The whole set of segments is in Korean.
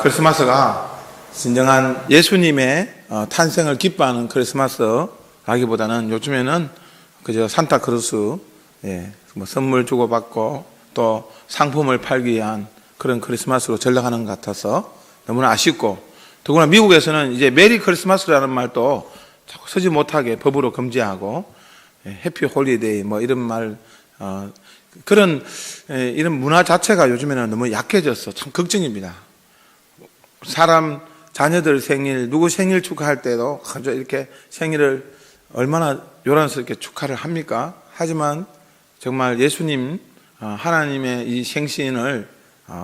크리스마스가 진정한 예수님의 탄생을 기뻐하는 크리스마스라기보다는 요즘에는 그저 산타크루스, 뭐 선물 주고받고 또 상품을 팔기 위한 그런 크리스마스로 전락하는 것 같아서 너무나 아쉽고, 더구나 미국에서는 이제 메리 크리스마스라는 말도 자꾸 쓰지 못하게 법으로 금지하고 해피 홀리데이 뭐 이런 말, 그런 이런 문화 자체가 요즘에는 너무 약해져서 참 걱정입니다. 사람 자녀들 생일, 누구 생일 축하할 때도 이렇게 생일을 얼마나 요란스럽게 축하를 합니까? 하지만 정말 예수님, 하나님의 이 생신을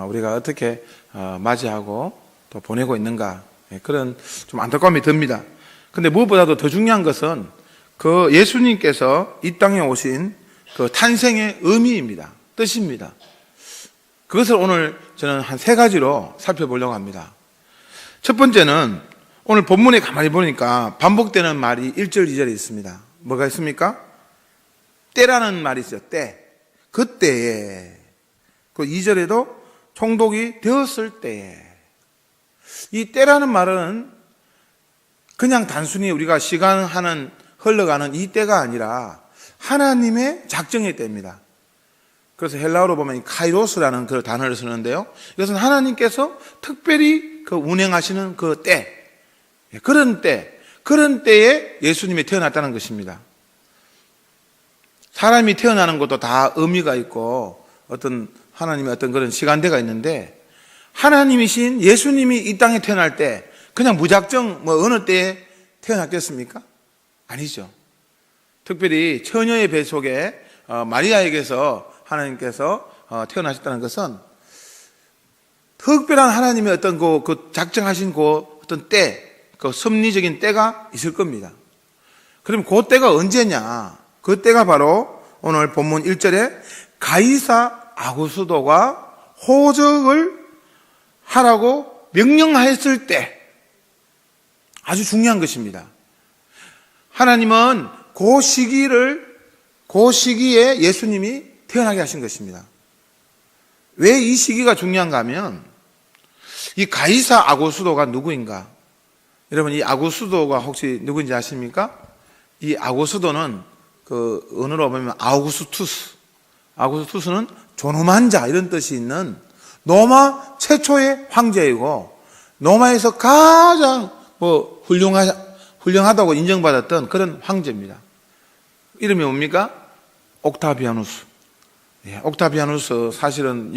우리가 어떻게 맞이하고 또 보내고 있는가, 그런 좀 안타까움이 듭니다. 근데 무엇보다도 더 중요한 것은 그 예수님께서 이 땅에 오신 그 탄생의 의미입니다. 뜻입니다. 그것을 오늘 저는 한 3가지로 살펴보려고 합니다. 첫 번째는 오늘 본문에 가만히 보니까 반복되는 말이 1절, 2절에 있습니다. 뭐가 있습니까? 때라는 말이 있어요. 때. 그때에. 그 2절에도 총독이 되었을 때에. 이 때라는 말은 그냥 단순히 우리가 시간 흘러가는 이 때가 아니라 하나님의 작정의 때입니다. 그래서 헬라어로 보면 카이로스라는 그 단어를 쓰는데요, 이것은 하나님께서 특별히 그 운행하시는 그 때, 그런 때에 예수님이 태어났다는 것입니다. 사람이 태어나는 것도 다 의미가 있고 어떤 하나님의 어떤 그런 시간대가 있는데, 하나님이신 예수님이 이 땅에 태어날 때 그냥 무작정 뭐 어느 때에 태어났겠습니까? 아니죠. 특별히 처녀의 배 속에 마리아에게서 하나님께서 태어나셨다는 것은 특별한 하나님의 어떤 그 작정하신 그 어떤 때, 그 섭리적인 때가 있을 겁니다. 그럼 그 때가 언제냐? 그 때가 바로 오늘 본문 1절에 가이사 아구스도가 호적을 하라고 명령하였을 때, 아주 중요한 것입니다. 하나님은 그 시기에 예수님이 태어나게 하신 것입니다. 왜 이 시기가 중요한가 하면, 이 가이사 아구스도가 누구인가? 여러분, 이 아구스도가 혹시 누구인지 아십니까? 이 아구스도는 그 언어로 보면 아구스투스는 존엄한 자 이런 뜻이 있는 로마 최초의 황제이고, 로마에서 가장 훌륭하다고 인정받았던 그런 황제입니다. 이름이 뭡니까? 옥타비아누스. 옥타비아누스 사실은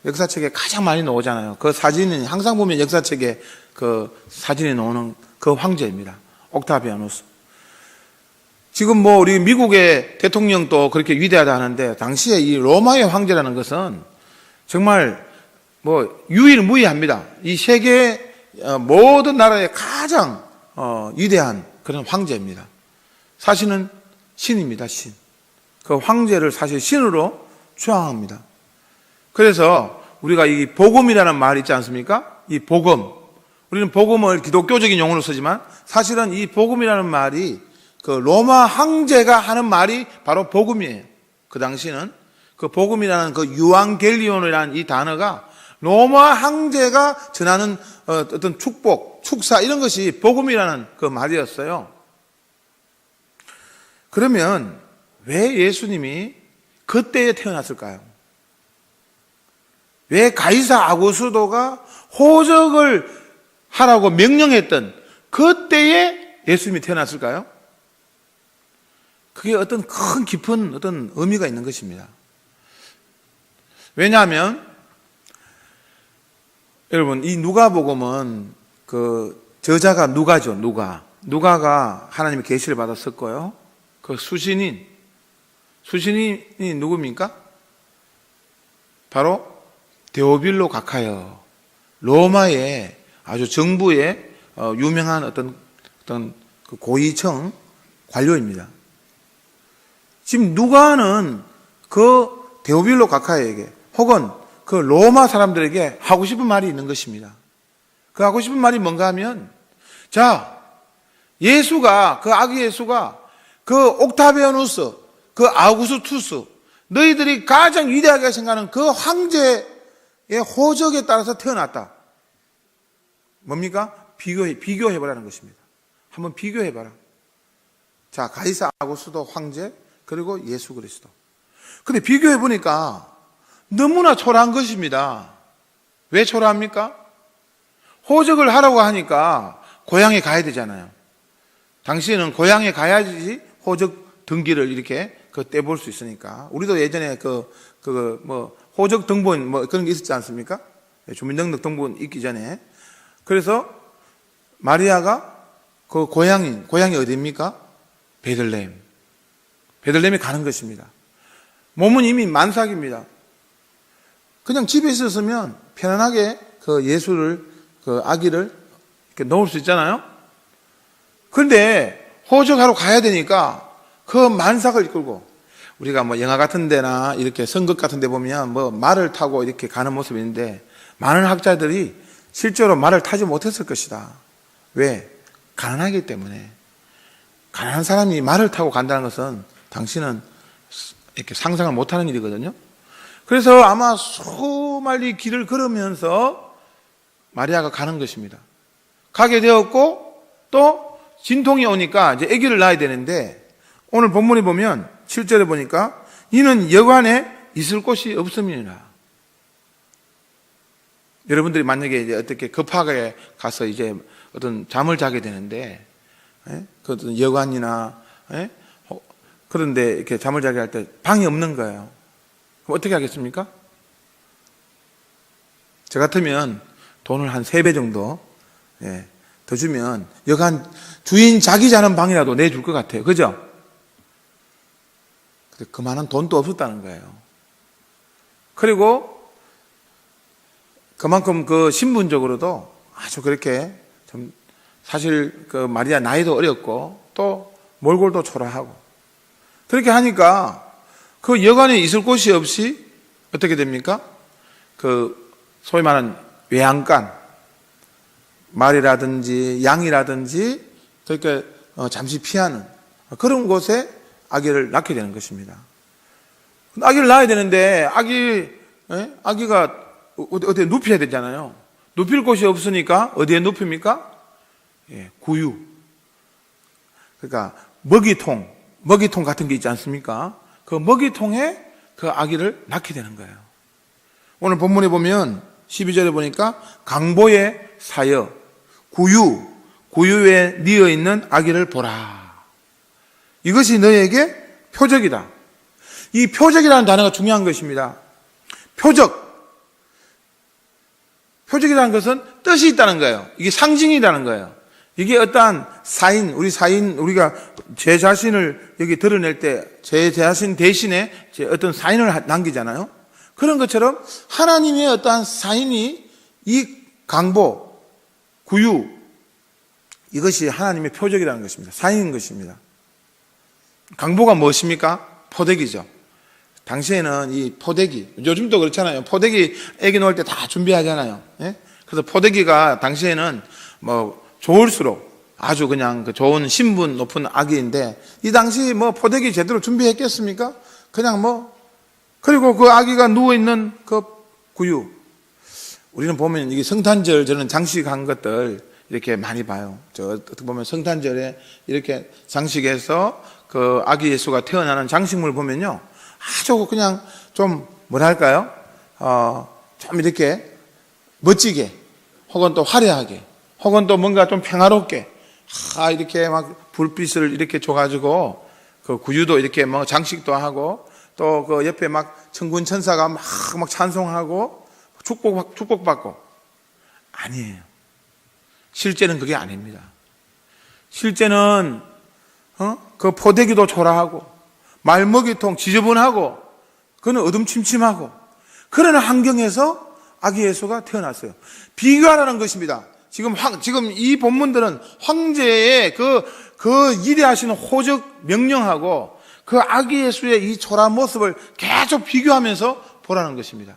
역사책에 가장 많이 나오잖아요. 그 사진은 항상 보면 역사책에 그 사진이 나오는 그 황제입니다. 옥타비아누스. 지금 뭐 우리 미국의 대통령도 그렇게 위대하다 하는데, 당시에 이 로마의 황제라는 것은 정말 뭐 유일무이합니다. 이 세계 모든 나라의 가장 위대한 그런 황제입니다. 사실은 신입니다, 신. 그 황제를 사실 신으로 추앙합니다. 그래서 우리가 이 복음이라는 말 있지 않습니까? 이 복음. 우리는 복음을 기독교적인 용어로 쓰지만 사실은 이 복음이라는 말이 그 로마 황제가 하는 말이 바로 복음이에요. 그 당시는 그 복음이라는 그 유앙겔리온이라는 이 단어가 로마 황제가 전하는 어떤 축복, 축사 이런 것이 복음이라는 그 말이었어요. 그러면 왜 예수님이 그때에 태어났을까요? 왜 가이사 아구스도가 호적을 하라고 명령했던 그때에 예수님이 태어났을까요? 그게 어떤 큰 깊은 어떤 의미가 있는 것입니다. 왜냐하면 여러분, 이 누가복음은 그 저자가 누가죠. 누가가 하나님의 계시를 받았었고요. 그 수신인이 누굽니까? 바로 데오빌로 가카요. 로마의 아주 정부의 유명한 어떤 그 고위층 관료입니다. 지금 누가는 그 데오빌로 가카에게 혹은 그 로마 사람들에게 하고 싶은 말이 있는 것입니다. 그 하고 싶은 말이 뭔가 하면, 자, 예수가, 그 아기 예수가 그 옥타비아누스, 그 아우구스투스, 너희들이 가장 위대하게 생각하는 그 황제의 호적에 따라서 태어났다. 뭡니까? 비교해보라는 것입니다. 한번 비교해봐라. 자, 가이사 아구스도 황제, 그리고 예수 그리스도. 근데 비교해보니까 너무나 초라한 것입니다. 왜 초라합니까? 호적을 하라고 하니까 고향에 가야 되잖아요. 당시에는 고향에 가야지 호적 등기를 이렇게 떼볼 수 있으니까. 우리도 예전에 호적 등본 그런 게 있었지 않습니까? 주민등록 등본 있기 전에. 그래서 마리아가 고향이 어디입니까? 베들레헴에 가는 것입니다. 몸은 이미 만삭입니다. 그냥 집에 있었으면 편안하게 예수를, 아기를 이렇게 놓을 수 있잖아요? 그런데 호적하러 가야 되니까 만삭을 이끌고, 우리가 영화 같은 데나 이렇게 선극 같은 데 보면 말을 타고 이렇게 가는 모습이 있는데, 많은 학자들이 실제로 말을 타지 못했을 것이다. 왜? 가난하기 때문에. 가난한 사람이 말을 타고 간다는 것은 당신은 이렇게 상상을 못하는 일이거든요. 그래서 아마 수많이 길을 걸으면서 마리아가 가는 것입니다. 가게 되었고, 또 진통이 오니까 이제 아기를 낳아야 되는데, 오늘 본문에 보면 7절에 보니까 이는 여관에 있을 곳이 없음이니라. 여러분들이 만약에 이제 어떻게 급하게 가서 이제 어떤 잠을 자게 되는데, 그 어떤 여관이나, 그런데 이렇게 잠을 자게 할 때 방이 없는 거예요. 그럼 어떻게 하겠습니까? 저 같으면 돈을 한 3배 정도, 더 주면 여간 주인 자기 자는 방이라도 내줄 것 같아요. 그죠? 근데 그만한 돈도 없었다는 거예요. 그리고 그만큼 신분적으로도 아주 그렇게 좀 사실 마리아 나이도 어렸고 또 몰골도 초라하고 그렇게 하니까 여관에 있을 곳이 없이 어떻게 됩니까? 소위 말하는 외양간, 말이라든지 양이라든지 그러니까 잠시 피하는 그런 곳에 아기를 낳게 되는 것입니다. 아기를 낳아야 되는데 아기가 어디에 눕혀야 되잖아요. 눕힐 곳이 없으니까 어디에 눕힙니까? 구유. 그러니까 먹이통 같은 게 있지 않습니까? 그 먹이통에 아기를 낳게 되는 거예요. 오늘 본문에 보면 12절에 보니까 강보에 사여 구유에 뉘어 있는 아기를 보라. 이것이 너에게 표적이다. 이 표적이라는 단어가 중요한 것입니다. 표적이라는 것은 뜻이 있다는 거예요. 이게 상징이라는 거예요. 이게 어떠한 우리가 제 자신을 여기 드러낼 때 제 자신 대신에 어떤 사인을 남기잖아요. 그런 것처럼 하나님의 어떠한 사인이 이 강보, 구유, 이것이 하나님의 표적이라는 것입니다. 사인인 것입니다. 강보가 무엇입니까? 포대기죠. 당시에는 이 포대기, 요즘도 그렇잖아요. 포대기 애기 놓을 때 다 준비하잖아요. 그래서 포대기가 당시에는 좋을수록 아주 그냥 좋은 신분 높은 아기인데, 이 당시 포대기 제대로 준비했겠습니까? 그냥 그리고 그 아기가 누워있는 구유. 우리는 보면 이게 성탄절 저는 장식한 것들 이렇게 많이 봐요. 어떻게 보면 성탄절에 이렇게 장식해서 아기 예수가 태어나는 장식물 보면요. 아주 그냥 좀 뭐랄까요? 좀 이렇게 멋지게 혹은 또 화려하게 혹은 또 뭔가 좀 평화롭게 이렇게 막 불빛을 이렇게 줘가지고 구유도 이렇게 장식도 하고 또 옆에 막 천군 천사가 막 찬송하고 축복받고 아니에요. 실제는 그게 아닙니다. 실제는 포대기도 초라하고 말먹이통 지저분하고 그는 어둠침침하고 그런 환경에서 아기 예수가 태어났어요. 비교하라는 것입니다. 지금 이 본문들은 황제의 그 이래하시는 호적 명령하고 그 아기 예수의 이 초라한 모습을 계속 비교하면서 보라는 것입니다.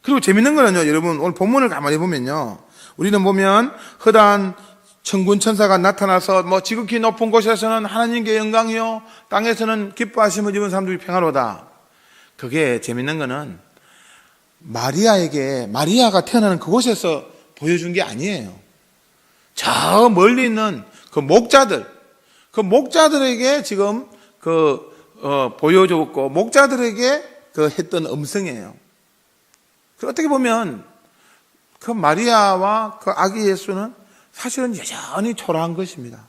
그리고 재밌는 거는요, 여러분, 오늘 본문을 가만히 보면요. 우리는 보면 허다한 천군 천사가 나타나서 지극히 높은 곳에서는 하나님께 영광이요 땅에서는 기뻐하심을 입은 사람들이 평화로다. 그게 재밌는 거는 마리아가 태어나는 그곳에서 보여준 게 아니에요. 저 멀리 있는 그 목자들에게 지금 보여줬고, 목자들에게 했던 음성이에요. 어떻게 보면 그 마리아와 그 아기 예수는 사실은 여전히 초라한 것입니다.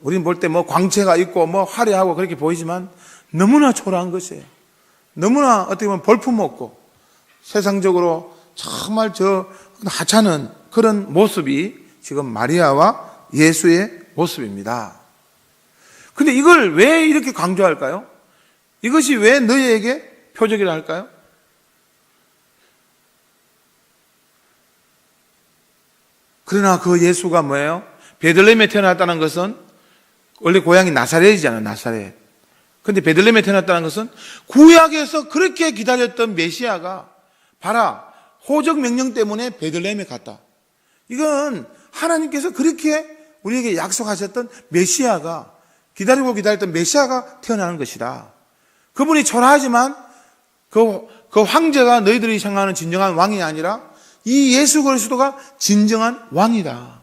우리는 볼 때 광채가 있고 화려하고 그렇게 보이지만 너무나 초라한 것이에요. 너무나 어떻게 보면 볼품없고 세상적으로 정말 하찮은 그런 모습이 지금 마리아와 예수의 모습입니다. 근데 이걸 왜 이렇게 강조할까요? 이것이 왜 너희에게 표적이라 할까요? 그러나 그 예수가 뭐예요? 베들레헴에 태어났다는 것은 원래 고향이 나사렛이잖아요. 나사렛. 근데 베들레헴에 태어났다는 것은 구약에서 그렇게 기다렸던 메시아가 봐라, 호적 명령 때문에 베들레헴에 갔다. 이건 하나님께서 그렇게 우리에게 약속하셨던 메시아가, 기다렸던 메시아가 태어나는 것이다. 그분이 초라하지만 그 황제가 너희들이 생각하는 진정한 왕이 아니라 이 예수 그리스도가 진정한 왕이다.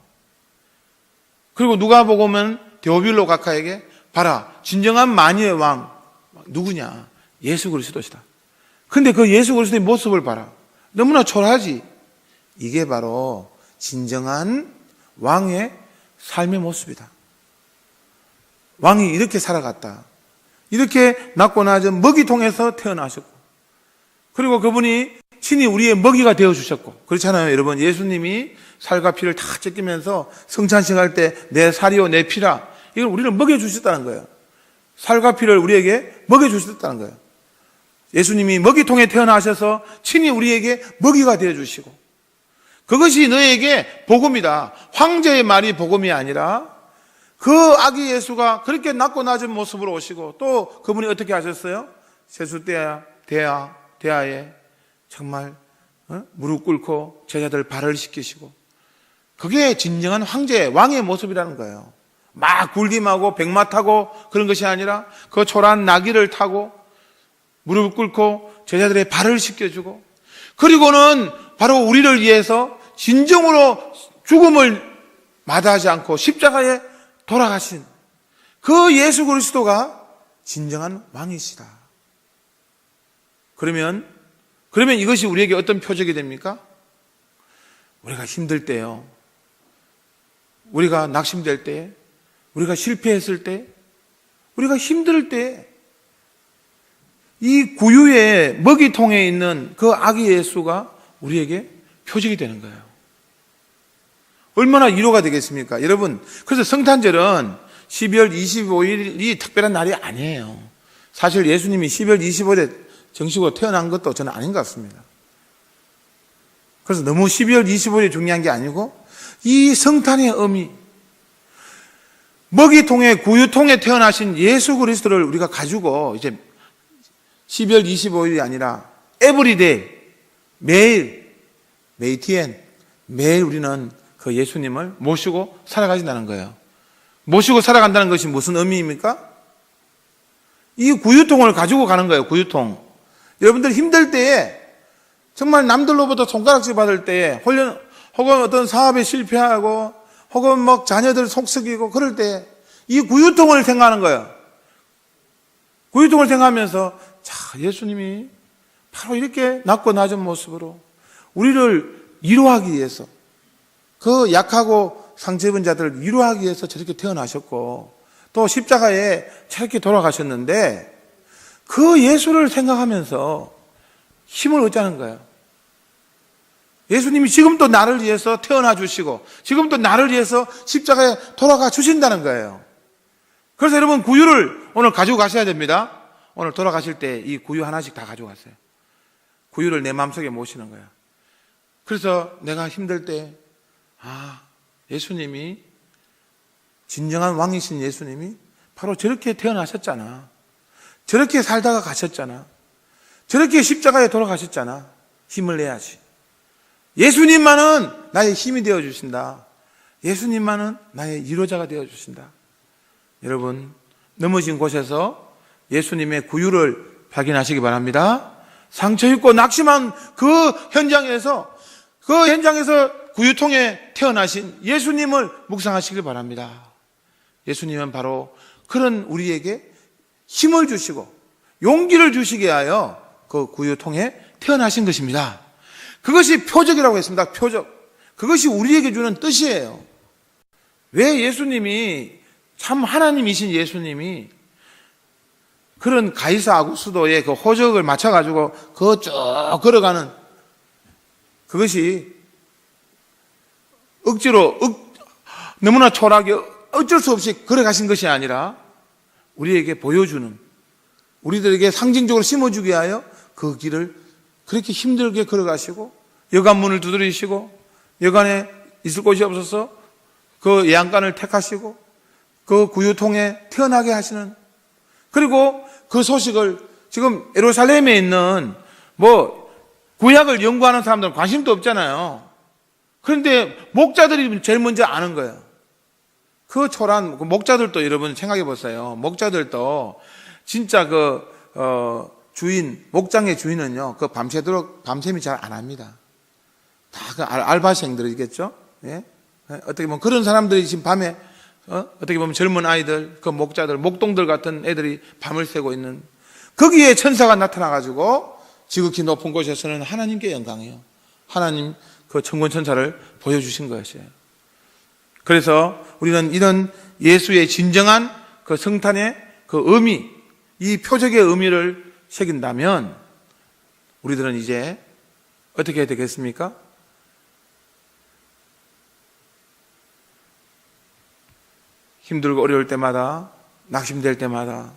그리고 누가복음은 데오빌로 각하에게 봐라, 진정한 만유의 왕 누구냐? 예수 그리스도시다. 근데 그 예수 그리스도의 모습을 봐라. 너무나 초라하지. 이게 바로 진정한 왕의 삶의 모습이다. 왕이 이렇게 살아갔다. 이렇게 낳고 나서 먹이통에서 태어나셨고, 그리고 그분이 친히 우리의 먹이가 되어주셨고, 그렇잖아요 여러분. 예수님이 살과 피를 다 찢기면서 성찬식 할 때 내 살이요 내 피라, 이걸 우리를 먹여주셨다는 거예요. 살과 피를 우리에게 먹여주셨다는 거예요. 예수님이 먹이통에 태어나셔서 친히 우리에게 먹이가 되어주시고, 그것이 너에게 복음이다. 황제의 말이 복음이 아니라 그 아기 예수가 그렇게 낳고 낮은 모습으로 오시고, 또 그분이 어떻게 하셨어요? 세숫대야에 정말 무릎 꿇고 제자들 발을 씻기시고, 그게 진정한 황제의 왕의 모습이라는 거예요. 막 굴림하고 백마 타고 그런 것이 아니라 그 초라한 나귀를 타고 무릎 꿇고 제자들의 발을 씻겨주고, 그리고는 바로 우리를 위해서 진정으로 죽음을 마다하지 않고 십자가에 돌아가신 그 예수 그리스도가 진정한 왕이시다. 그러면 이것이 우리에게 어떤 표적이 됩니까? 우리가 힘들 때요, 우리가 낙심될 때, 우리가 실패했을 때, 우리가 힘들 때, 이 구유의 먹이통에 있는 그 아기 예수가 우리에게 표적이 되는 거예요. 얼마나 위로가 되겠습니까? 여러분, 그래서 성탄절은 12월 25일이 특별한 날이 아니에요. 사실 예수님이 12월 25일에 정식으로 태어난 것도 저는 아닌 것 같습니다. 그래서 너무 12월 25일이 중요한 게 아니고, 이 성탄의 의미, 먹이통에 구유통에 태어나신 예수 그리스도를 우리가 가지고 이제 12월 25일이 아니라 에브리데이, 매일 우리는 그 예수님을 모시고 살아가신다는 거예요. 모시고 살아간다는 것이 무슨 의미입니까? 이 구유통을 가지고 가는 거예요. 구유통. 여러분들 힘들 때에, 정말 남들로부터 손가락질 받을 때에, 혹은 어떤 사업에 실패하고, 혹은 자녀들 속썩이고 그럴 때 이 구유통을 생각하는 거예요. 구유통을 생각하면서, 자, 예수님이 바로 이렇게 낮고 낮은 모습으로 우리를 위로하기 위해서, 그 약하고 상처 입은 자들을 위로하기 위해서 저렇게 태어나셨고, 또 십자가에 저렇게 돌아가셨는데, 그 예수를 생각하면서 힘을 얻자는 거예요. 예수님이 지금도 나를 위해서 태어나 주시고, 지금도 나를 위해서 십자가에 돌아가 주신다는 거예요. 그래서 여러분, 구유를 오늘 가지고 가셔야 됩니다. 오늘 돌아가실 때 이 구유 하나씩 다 가지고 가세요. 구유를 내 마음속에 모시는 거예요. 그래서 내가 힘들 때, 예수님이, 진정한 왕이신 예수님이 바로 저렇게 태어나셨잖아. 저렇게 살다가 가셨잖아. 저렇게 십자가에 돌아가셨잖아. 힘을 내야지. 예수님만은 나의 힘이 되어주신다. 예수님만은 나의 위로자가 되어주신다. 여러분, 넘어진 곳에서 예수님의 구유를 발견하시기 바랍니다. 상처 입고 낙심한 그 현장에서 구유통에 태어나신 예수님을 묵상하시길 바랍니다. 예수님은 바로 그런 우리에게 힘을 주시고 용기를 주시게 하여 그 구유통에 태어나신 것입니다. 그것이 표적이라고 했습니다. 표적. 그것이 우리에게 주는 뜻이에요. 왜 예수님이, 참 하나님이신 예수님이 그런 가이사 아구스도의 그 호적을 맞춰가지고 그 쭉 걸어가는, 그것이 억지로 너무나 초라하게 어쩔 수 없이 걸어가신 것이 아니라 우리에게 보여주는, 우리들에게 상징적으로 심어주게 하여 그 길을 그렇게 힘들게 걸어가시고, 여관문을 두드리시고, 여관에 있을 곳이 없어서 그 예안간을 택하시고, 그 구유통에 태어나게 하시는, 그리고 그 소식을 지금 예루살렘에 있는 구약을 연구하는 사람들은 관심도 없잖아요. 그런데 목자들이 제일 먼저 아는 거예요. 그 초란, 목자들도 여러분 생각해 보세요. 목자들도 진짜 주인, 목장의 주인은요, 그 밤새도록, 밤샘이 잘 안 합니다. 다 그 알바생들이겠죠? 예? 어떻게 보면 그런 사람들이 지금 밤에, 어떻게 보면 젊은 아이들, 그 목자들, 목동들 같은 애들이 밤을 새고 있는, 거기에 천사가 나타나가지고 지극히 높은 곳에서는 하나님께 영광이요, 하나님 그 천군천사를 보여주신 것이에요. 그래서 우리는 이런 예수의 진정한 그 성탄의 그 의미, 이 표적의 의미를 새긴다면 우리들은 이제 어떻게 해야 되겠습니까? 힘들고 어려울 때마다, 낙심될 때마다,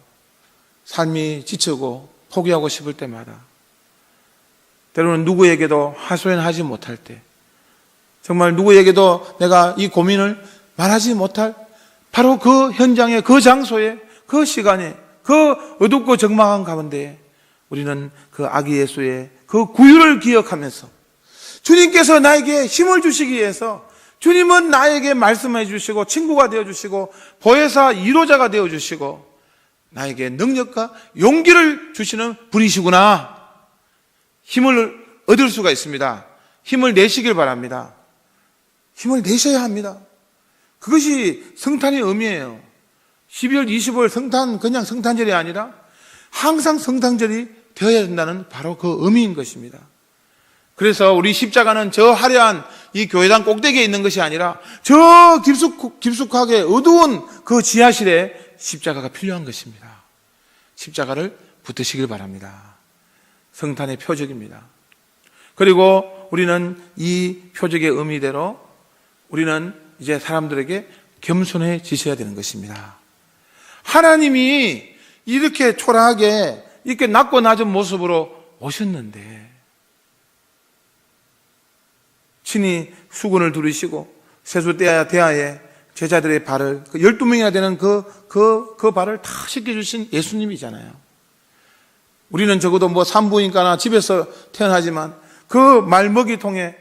삶이 지치고 포기하고 싶을 때마다, 때로는 누구에게도 하소연하지 못할 때, 정말 누구에게도 내가 이 고민을 말하지 못할 바로 그 현장에, 그 장소에, 그 시간에, 그 어둡고 적막한 가운데 우리는 그 아기 예수의 그 구유를 기억하면서, 주님께서 나에게 힘을 주시기 위해서 주님은 나에게 말씀해 주시고 친구가 되어주시고 보혜사 이로자가 되어주시고 나에게 능력과 용기를 주시는 분이시구나, 힘을 얻을 수가 있습니다. 힘을 내시길 바랍니다. 힘을 내셔야 합니다. 그것이 성탄의 의미예요. 12월 25일 성탄, 그냥 성탄절이 아니라 항상 성탄절이 되어야 된다는 바로 그 의미인 것입니다. 그래서 우리 십자가는 저 화려한 이 교회당 꼭대기에 있는 것이 아니라 저 깊숙하게 어두운 그 지하실에 십자가가 필요한 것입니다. 십자가를 붙드시길 바랍니다. 성탄의 표적입니다. 그리고 우리는 이 표적의 의미대로 우리는 이제 사람들에게 겸손해지셔야 되는 것입니다. 하나님이 이렇게 초라하게 이렇게 낮고 낮은 모습으로 오셨는데 친히 수건을 두르시고 세수대야에 제자들의 발을, 12명이나 되는 그 발을 다 씻겨주신 예수님이잖아요. 우리는 적어도 산부인과나 집에서 태어나지만 그 말먹이통에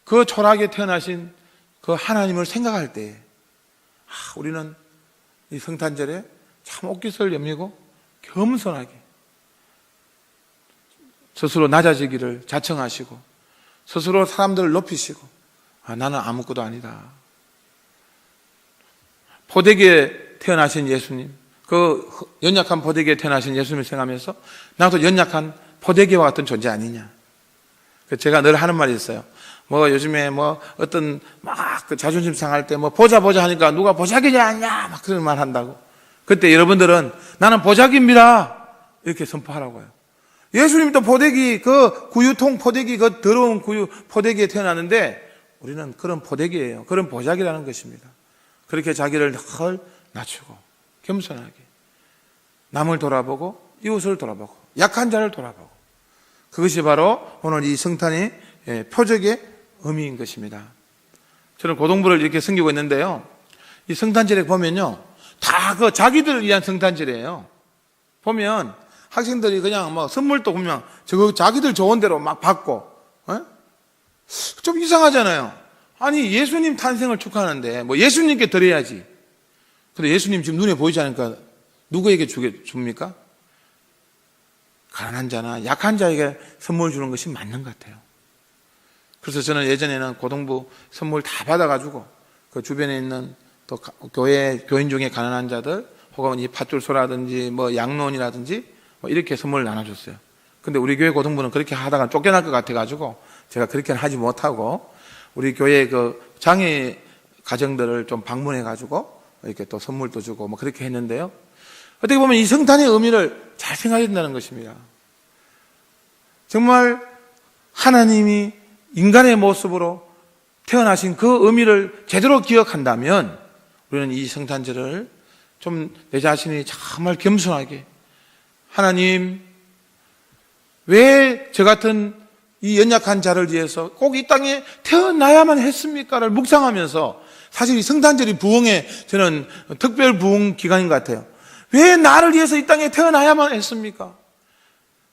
그 초라하게 태어나신 그 하나님을 생각할 때 우리는 이 성탄절에 참 옷깃을 여미고 겸손하게 스스로 낮아지기를 자청하시고 스스로 사람들을 높이시고 나는 아무것도 아니다. 포대기에 태어나신 예수님, 그 연약한 포대기에 태어나신 예수님을 생각하면서 나도 연약한 포대기와 같은 존재 아니냐. 제가 늘 하는 말이 있어요. 요즘에 어떤 그 자존심 상할 때 보자 하니까 누가 보자기냐 아니냐 막 그런 말 한다고. 그때 여러분들은 나는 보자기입니다 이렇게 선포하라고요. 예수님도 포대기, 그 구유통 포대기, 그 더러운 구유 포대기에 태어났는데 우리는 그런 포대기예요. 그런 보자기라는 것입니다. 그렇게 자기를 늘 낮추고 겸손하게 남을 돌아보고 이웃을 돌아보고 약한 자를 돌아보고, 그것이 바로 오늘 이 성탄의 표적의 의미인 것입니다. 저는 고등부를 이렇게 섬기고 있는데요, 이 성탄절에 보면요 다 그 자기들을 위한 성탄절이에요. 보면 학생들이 그냥 선물도 보면 저거 자기들 좋은 대로 막 받고, 좀 이상하잖아요. 아니 예수님 탄생을 축하하는데 예수님께 드려야지. 근데 예수님 지금 눈에 보이지 않으니까 누구에게 줍니까? 가난한 자나 약한 자에게 선물 주는 것이 맞는 것 같아요. 그래서 저는 예전에는 고등부 선물 다 받아가지고 그 주변에 있는 또 교인 중에 가난한 자들 혹은 이 팥줄소라든지 뭐 양론이라든지 뭐 이렇게 선물을 나눠줬어요. 근데 우리 교회 고등부는 그렇게 하다가 쫓겨날 것 같아가지고 제가 그렇게는 하지 못하고 우리 교회 그 장애 가정들을 좀 방문해가지고 이렇게 또 선물도 주고 뭐 그렇게 했는데요. 어떻게 보면 이 성탄의 의미를 잘 생각해야 된다는 것입니다. 정말 하나님이 인간의 모습으로 태어나신 그 의미를 제대로 기억한다면 우리는 이 성탄절을 좀 내 자신이 정말 겸손하게 하나님 왜 저 같은 이 연약한 자를 위해서 꼭 이 땅에 태어나야만 했습니까를 묵상하면서 사실 이 성탄절이 부흥의 저는 특별 부흥 기간인 것 같아요. 왜 나를 위해서 이 땅에 태어나야만 했습니까?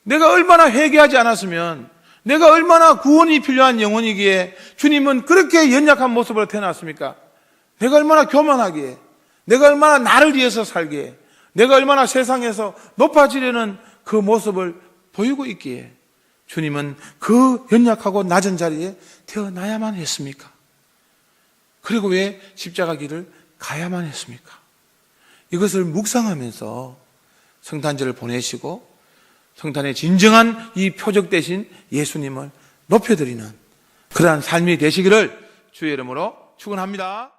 내가 얼마나 회개하지 않았으면 내가 얼마나 구원이 필요한 영혼이기에 주님은 그렇게 연약한 모습으로 태어났습니까? 내가 얼마나 교만하기에 내가 얼마나 나를 위해서 살기에 내가 얼마나 세상에서 높아지려는 그 모습을 보이고 있기에 주님은 그 연약하고 낮은 자리에 태어나야만 했습니까? 그리고 왜 십자가 길을 가야만 했습니까? 이것을 묵상하면서 성탄절을 보내시고 성탄의 진정한 이 표적 대신 예수님을 높여드리는 그러한 삶이 되시기를 주의 이름으로 축원합니다.